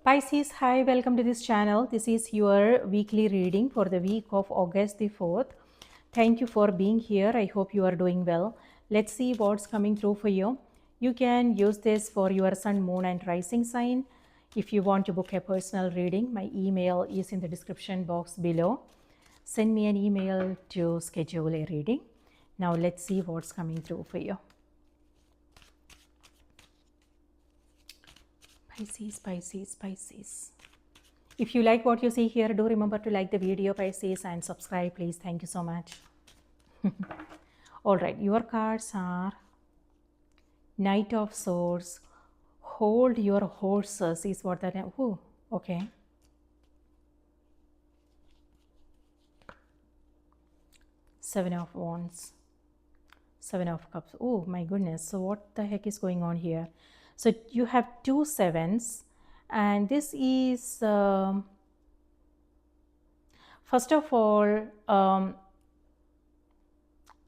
Pisces, hi, welcome to this channel. This is your weekly reading for the week of August the 4th. Thank you for being here. I hope you are doing well. Let's see what's coming through for you. You can use this for your sun, moon, and rising sign. If you want to book a personal reading, my email is in the description box below. Send me an email to schedule a reading. Now, let's see what's coming through for you. Pisces, Pisces, Pisces. If you like what you see here, do remember to like the video, Pisces, and subscribe, please. Thank you so much. All right, your cards are Knight of Swords. Hold your horses is what that. Oh, okay. Seven of Wands. Seven of Cups. Oh my goodness. So what the heck is going on here? So you have two sevens, and this is first of all.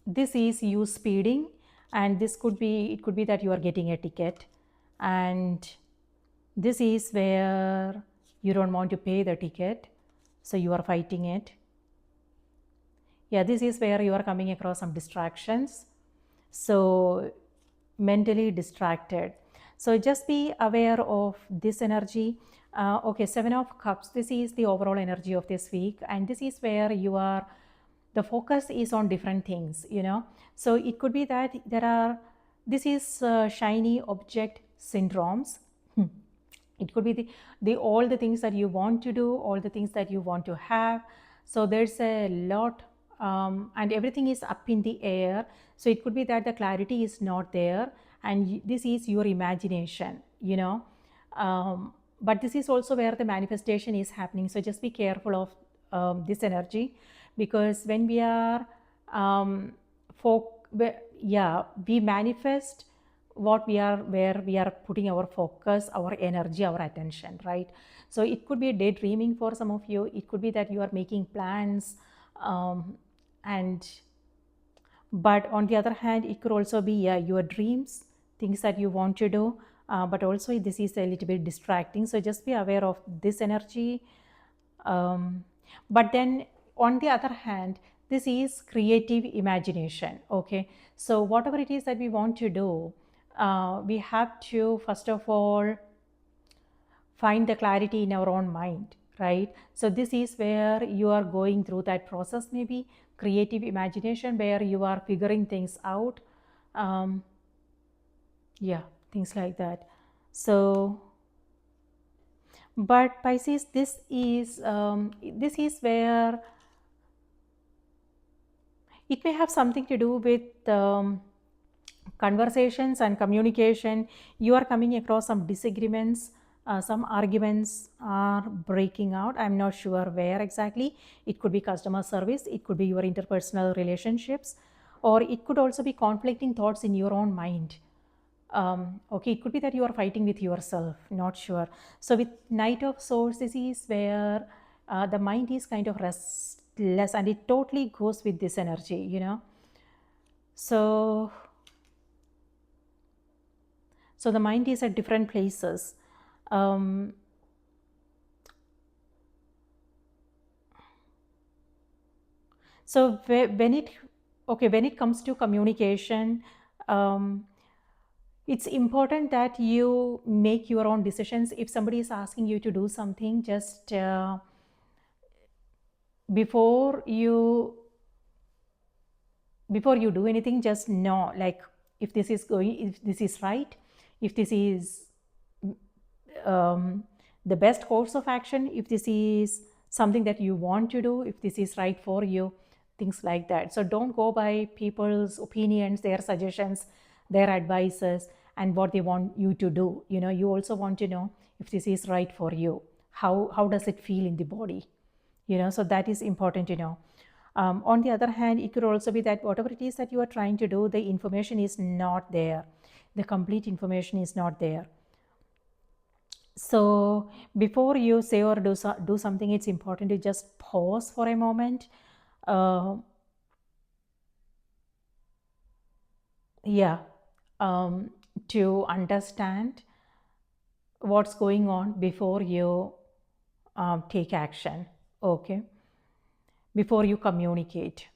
This is you speeding, and this could be, it could be that you are getting a ticket, and this is where you don't want to pay the ticket, so you are fighting it. Yeah, this is where you are coming across some distractions, so mentally distracted. So just be aware of this energy. Okay, Seven of Cups, this is the overall energy of this week, and this is where you are, the focus is on different things, so it could be that there are, this is shiny object syndromes. It could be the all the things that you want to do, all the things that you want to have. So there's a lot, and everything is up in the air. So it could be that the clarity is not there, and this is your imagination, but this is also where the manifestation is happening. So just be careful of this energy, because when we are we manifest what we are, where we are putting our focus, our energy, our attention, right? So it could be daydreaming for some of you. It could be that you are making plans, and but on the other hand, it could also be your dreams, things that you want to do, but also this is a little bit distracting. So just be aware of this energy. But then on the other hand, this is creative imagination. Okay, so whatever it is that we want to do, we have to first of all find the clarity in our own mind, right? So this is where you are going through that process, maybe creative imagination, where you are figuring things out. um, yeah, things like that. So but Pisces, this is where it may have something to do with conversations and communication. You are coming across some disagreements, some arguments are breaking out. I'm not sure where exactly. It could be customer service, it could be your interpersonal relationships, or it could also be conflicting thoughts in your own mind. Okay, it could be that you are fighting with yourself, not sure. So with Knight of Swords, this is where the mind is kind of restless, and it totally goes with this energy, so the mind is at different places. um, so when it comes to communication, um, it's important that you make your own decisions. If somebody is asking you to do something, just before you do anything, just know, like, if this is right, if this is the best course of action, if this is something that you want to do, if this is right for you, things like that. So don't go by people's opinions, their suggestions, their advices, and what they want you to do. You also want to know if this is right for you. How does it feel in the body? So that is important to know. On the other hand, it could also be that whatever it is that you are trying to do, the information is not there, the complete information is not there. So before you say or do something, it's important to just pause for a moment. uh, yeah, to understand what's going on before you take action, okay, before you communicate.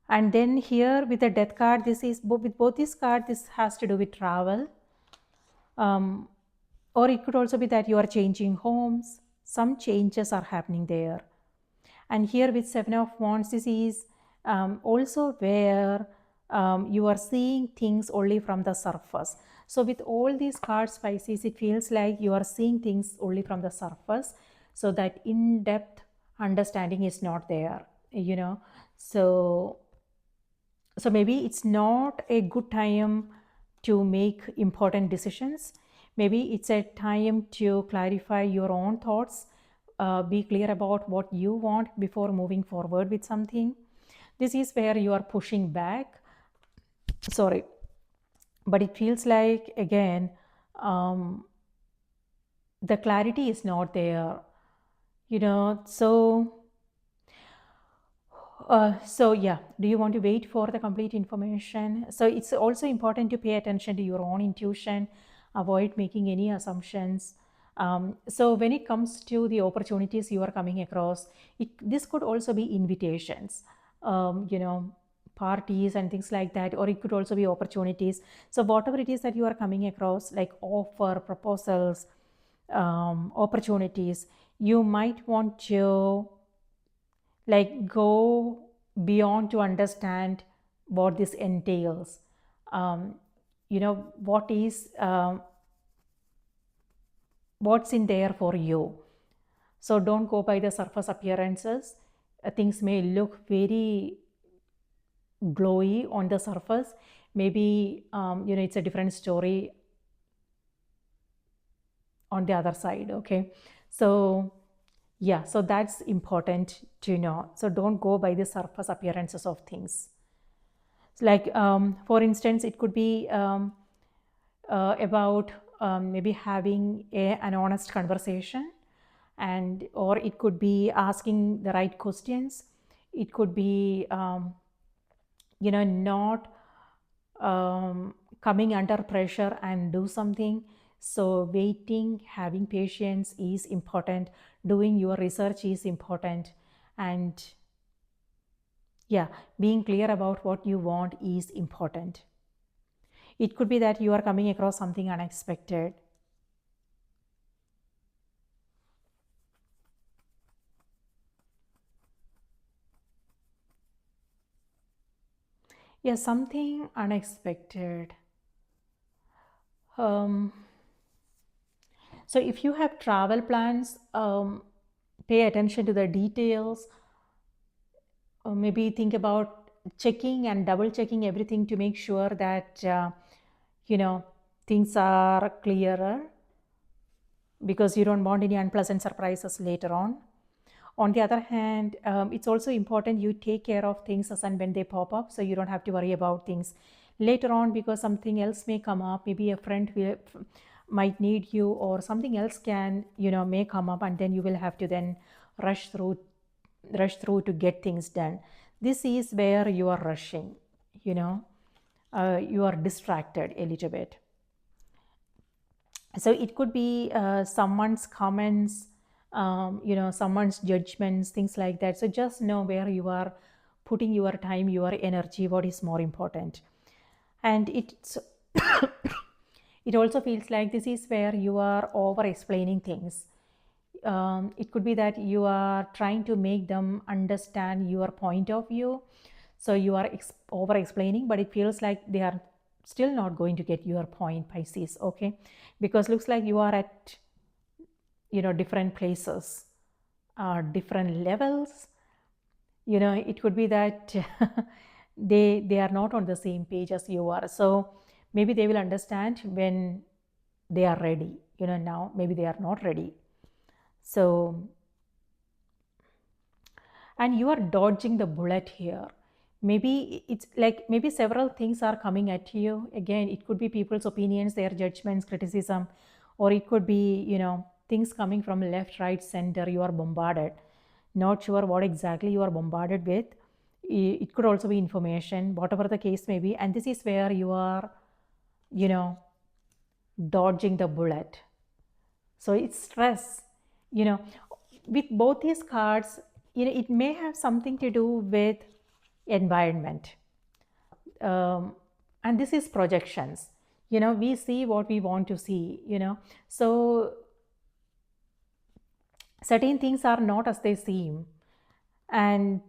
And then here with the death card, this is with both these cards, this has to do with travel. Or it could also be that you are changing homes, some changes are happening there. And here with Seven of Wands, this is also where you are seeing things only from the surface. So with all these cards, Pisces, it feels like you are seeing things only from the surface, so that in-depth understanding is not there, you know. So maybe it's not a good time to make important decisions. Maybe it's a time to clarify your own thoughts, be clear about what you want before moving forward with something. This is where you are pushing back. Sorry. But it feels like, again, the clarity is not there, you know. So yeah, do you want to wait for the complete information? So it's also important to pay attention to your own intuition, avoid making any assumptions. So when it comes to the opportunities you are coming across, this could also be invitations, you know, parties and things like that, or it could also be opportunities. So whatever it is that you are coming across, like offer, proposals, opportunities, you might want to like go beyond to understand what this entails. You know, what's in there for you. So don't go by the surface appearances. Things may look very glowy on the surface. Maybe you know, it's a different story on the other side, okay? So yeah, so that's important to know. So don't go by the surface appearances of things. Like for instance, it could be about maybe having an honest conversation, and or it could be asking the right questions. It could be you know, not coming under pressure and do something. So waiting, having patience is important, doing your research is important, and yeah, being clear about what you want is important. It could be that you are coming across something unexpected. Yeah, something unexpected. So if you have travel plans, pay attention to the details. Maybe think about checking and double checking everything to make sure that you know, things are clearer, because you don't want any unpleasant surprises later on. On the other hand, it's also important you take care of things as and when they pop up, so you don't have to worry about things later on, because something else may come up. Maybe a friend might need you, or something else can, you know, may come up, and then you will have to then rush through to get things done. This is where you are rushing, you know, you are distracted a little bit. So it could be someone's comments, you know, someone's judgments, things like that. So just know where you are putting your time, your energy, what is more important. And it's it also feels like this is where you are over explaining things. It could be that you are trying to make them understand your point of view, so you are over explaining, but it feels like they are still not going to get your point, Pisces, okay? Because looks like you are at, you know, different places, different levels. You know, it could be that they are not on the same page as you are. So maybe they will understand when they are ready. You know, now maybe they are not ready. So, and you are dodging the bullet here. Maybe it's like, maybe several things are coming at you. Again, it could be people's opinions, their judgments, criticism, or it could be, you know, things coming from left, right, center. You are bombarded. Not sure what exactly you are bombarded with. It could also be information, whatever the case may be. And this is where you are, you know, dodging the bullet. So it's stress. You know, with both these cards, it may have something to do with environment. And this is projections. We see what we want to see. So certain things are not as they seem, and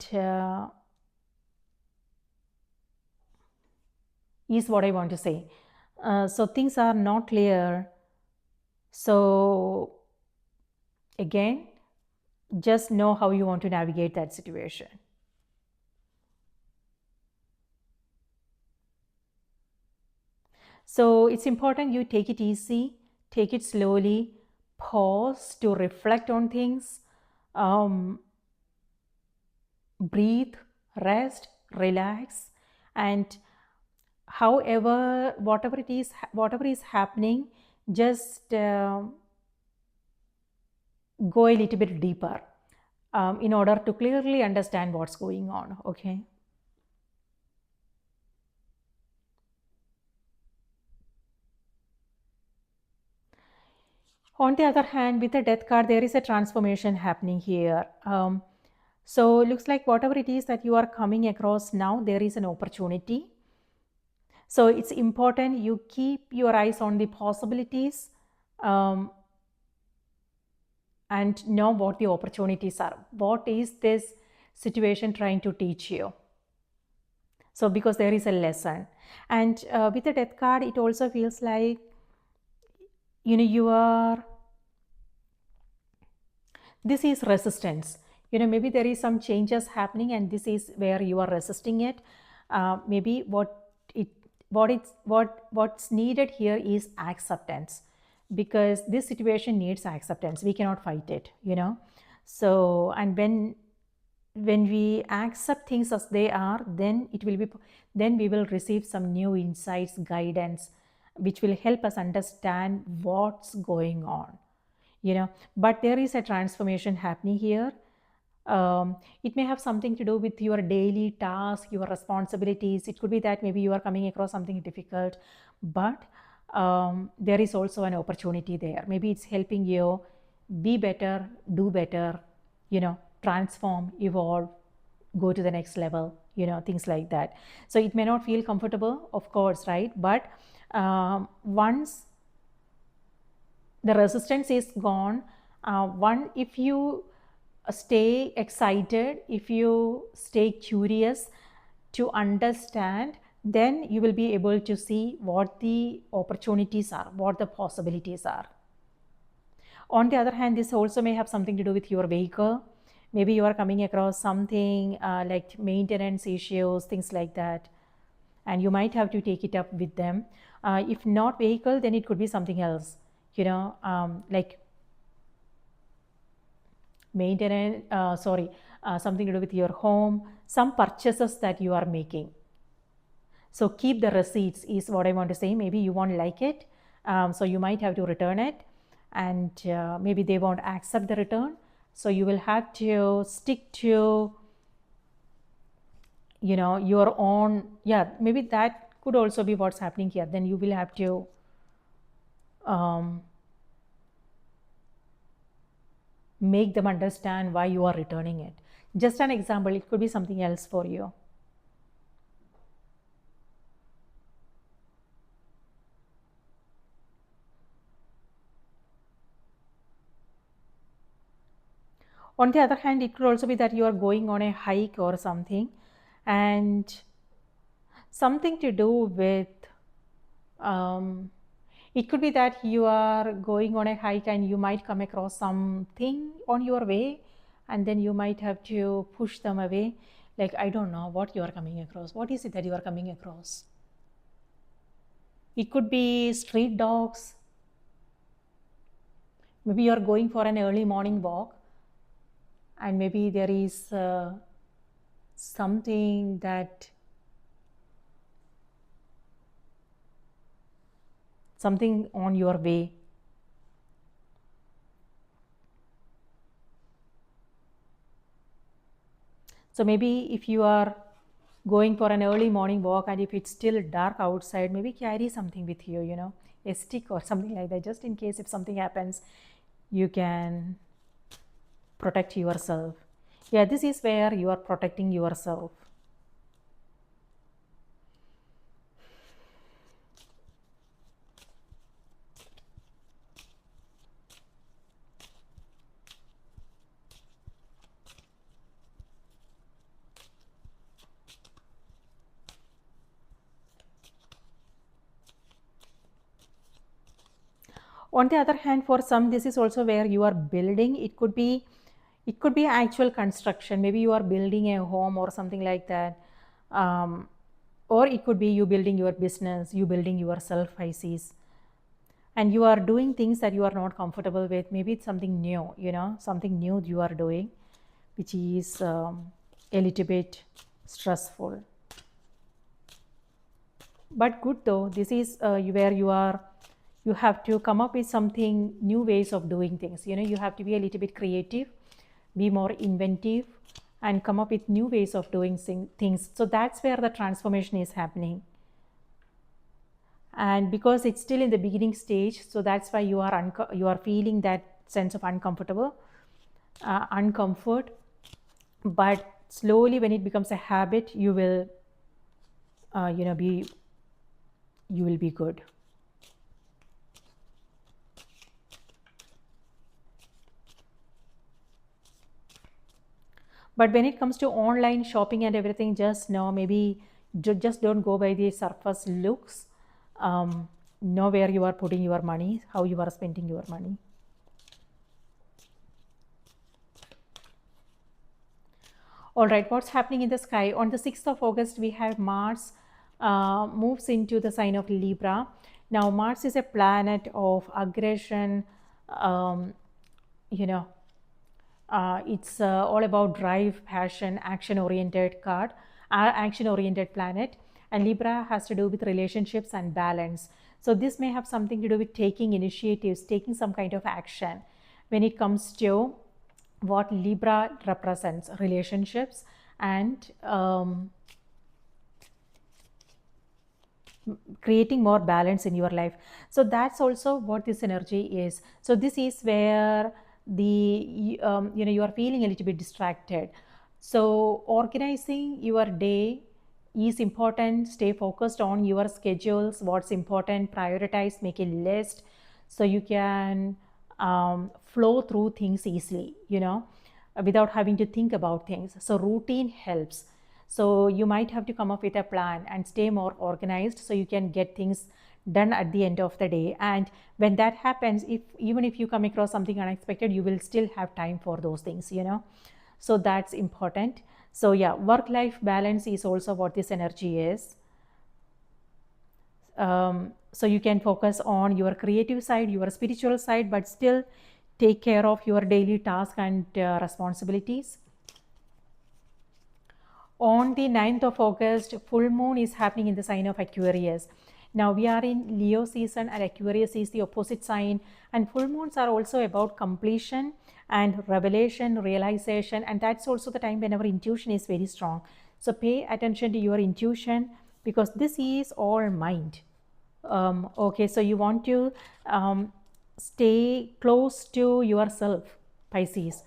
is what I want to say. So things are not clear. So again, just know how you want to navigate that situation. So it's important you take it easy, take it slowly, pause to reflect on things, breathe, rest, relax, and however, whatever is happening, just go a little bit deeper in order to clearly understand what's going on. Okay. On the other hand, with the death card, there is a transformation happening here. So it looks like whatever it is that you are coming across now, there is an opportunity. So it's important you keep your eyes on the possibilities and know what the opportunities are. What is this situation trying to teach you? So because there is a lesson. And with the death card, it also feels like, this is resistance. Maybe there is some changes happening and this is where you are resisting it. Maybe what's needed here is acceptance, because this situation needs acceptance. We cannot fight it. So, and when we accept things as they are, then we will receive some new insights, guidance, which will help us understand what's going on. But there is a transformation happening here. It may have something to do with your daily task, your responsibilities. It could be that maybe you are coming across something difficult, but there is also an opportunity there. Maybe it's helping you be better, do better, transform, evolve, go to the next level, things like that. So it may not feel comfortable, of course, right? But once the resistance is gone, if you stay excited, if you stay curious to understand, then you will be able to see what the opportunities are, what the possibilities are. On the other hand, this also may have something to do with your vehicle. Maybe you are coming across something like maintenance issues, things like that, and you might have to take it up with them. If not vehicle, then it could be something else, like maintenance, something to do with your home, some purchases that you are making. So keep the receipts is what I want to say. Maybe you won't like it, so you might have to return it, and maybe they won't accept the return. So you will have to stick to, your own. Yeah, maybe that could also be what's happening here. Then you will have to make them understand why you are returning it. Just an example, it could be something else for you. On the other hand, it could also be that you are going on a hike or something, and something to do with, it could be that you are going on a hike and you might come across something on your way, and then you might have to push them away. Like, I don't know what you are coming across. What is it that you are coming across? It could be street dogs. Maybe you are going for an early morning walk, and maybe there is something on your way. So maybe if you are going for an early morning walk and if it's still dark outside, maybe carry something with you, a stick or something like that, just in case if something happens, you can protect yourself. Yeah, this is where you are protecting yourself. On the other hand, for some, this is also where you are building. It could be actual construction. Maybe you are building a home or something like that. Or it could be you building your business, you building yourself, Pisces. And you are doing things that you are not comfortable with. Maybe it's something new, something new you are doing, which is a little bit stressful. But good though, this is where you have to come up with something new ways of doing things. You have to be a little bit creative, be more inventive, and come up with new ways of doing things. So that's where the transformation is happening. And because it's still in the beginning stage, so that's why you are feeling that sense of uncomfort. But slowly, when it becomes a habit, you will be good. But when it comes to online shopping and everything, just know, maybe just don't go by the surface looks. Know where you are putting your money, how you are spending your money. All right, what's happening in the sky? On the 6th of August, we have Mars moves into the sign of Libra. Now, Mars is a planet of aggression. It's all about drive, passion, action-oriented action-oriented planet. And Libra has to do with relationships and balance. So this may have something to do with taking initiatives, taking some kind of action. When it comes to what Libra represents, relationships and creating more balance in your life. So that's also what this energy is. So this is where you are feeling a little bit distracted. So organizing your day is important. Stay focused on your schedules, what's important, prioritize, make a list so you can flow through things easily, without having to think about things. So routine helps. So you might have to come up with a plan and stay more organized so you can get things done at the end of the day. And when that happens, even if you come across something unexpected, you will still have time for those things, so that's important. So yeah, work-life balance is also what this energy is. So you can focus on your creative side, your spiritual side, but still take care of your daily tasks and responsibilities. On the 9th of August, full moon is happening in the sign of Aquarius. Now we are in Leo season and Aquarius is the opposite sign, and full moons are also about completion and revelation, realization, and that's also the time when our intuition is very strong. So pay attention to your intuition because this is all mind. Okay, so you want to stay close to yourself, Pisces.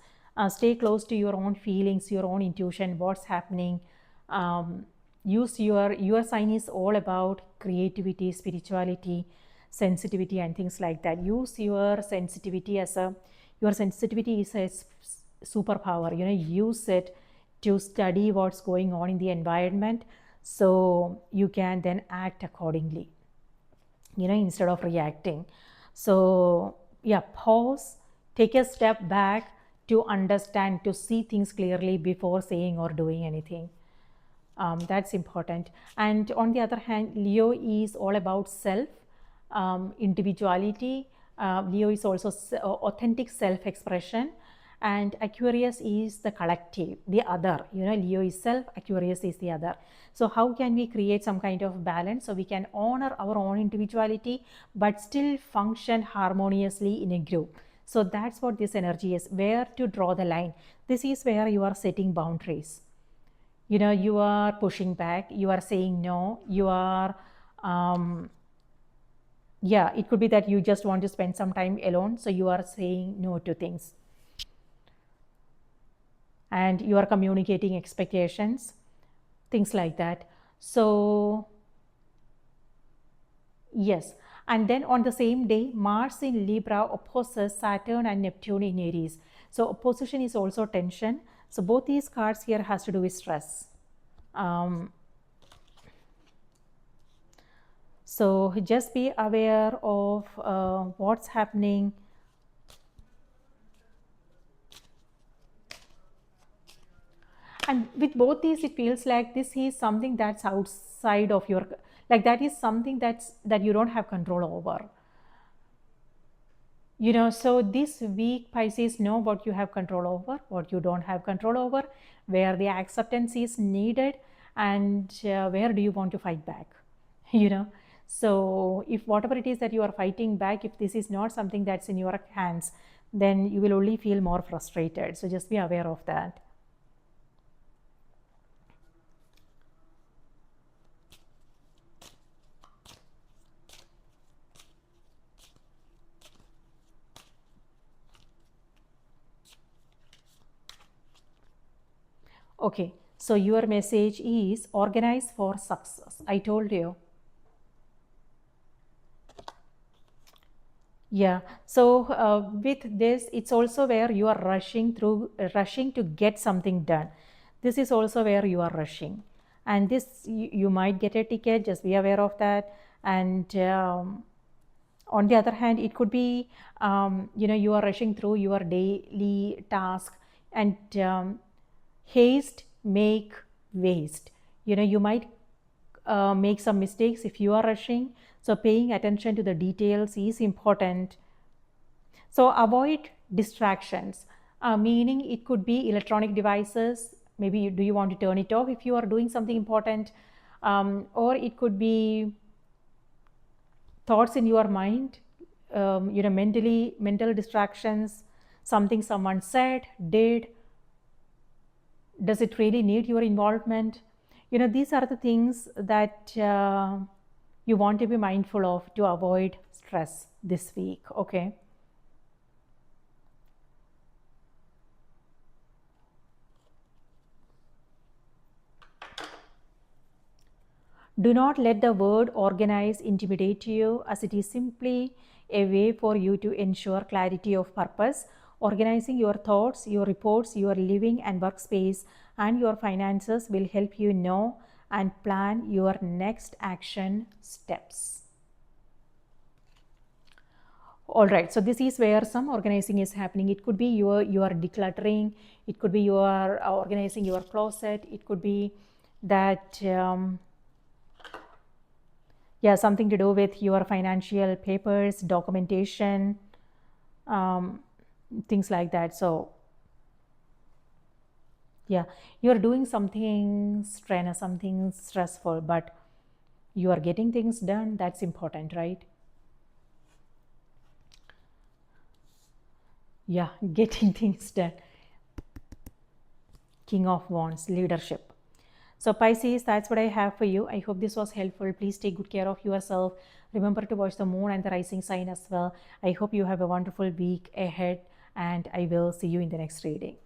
Stay close to your own feelings, your own intuition, what's happening. Use your sign is all about creativity, spirituality, sensitivity, and things like that. Use your sensitivity your sensitivity is a superpower. Use it to study what's going on in the environment, so you can then act accordingly, instead of reacting. So yeah, pause, take a step back to understand, to see things clearly before saying or doing anything. That's important. And on the other hand, Leo is all about self, individuality. Leo is also authentic self-expression, and Aquarius is the collective, the other. Leo is self, Aquarius is the other. So how can we create some kind of balance so we can honor our own individuality but still function harmoniously in a group? So that's what this energy is, where to draw the line. This is where you are setting boundaries. You are pushing back, you are saying no, you are Yeah, it could be that you just want to spend some time alone, so you are saying no to things, and you are communicating expectations, things like that. So yes, and then on the same day, Mars in Libra opposes Saturn and Neptune in Aries. So opposition is also tension. So both these cards here has to do with stress. So just be aware of what's happening. And with both these, it feels like this is something that's outside of your, like that is something that you don't have control over. So this week, Pisces, know what you have control over, what you don't have control over, where the acceptance is needed, and where do you want to fight back. you know so if whatever it is that you are fighting back, if this is not something that's in your hands, then you will only feel more frustrated. So just be aware of that. Okay, so your message is organize for success. I told you. Yeah, so with this, it's also where you are rushing to get something done. This is also where you are rushing, and this you might get a ticket. Just be aware of that. And on the other hand, it could be you are rushing through your daily task, and haste make waste. You might make some mistakes if you are rushing. So paying attention to the details is important. So avoid distractions, meaning it could be electronic devices. Maybe do you want to turn it off if you are doing something important, or it could be thoughts in your mind, mental distractions, something someone said, did. Does it really need your involvement? These are the things that you want to be mindful of to avoid stress this week. Okay. Do not let the word organize intimidate you, as it is simply a way for you to ensure clarity of purpose. Organizing your thoughts, your reports, your living and workspace, and your finances will help you know and plan your next action steps. All right, so this is where some organizing is happening. It could be you are decluttering, it could be you are organizing your closet, it could be that something to do with your financial papers, documentation, things like that. So you're doing something strenuous, something stressful, but you are getting things done. That's important, right? Yeah, getting things done. King of Wands, leadership. So Pisces, that's what I have for you. I hope this was helpful. Please take good care of yourself. Remember to watch the moon and the rising sign as well. I hope you have a wonderful week ahead, and I will see you in the next reading.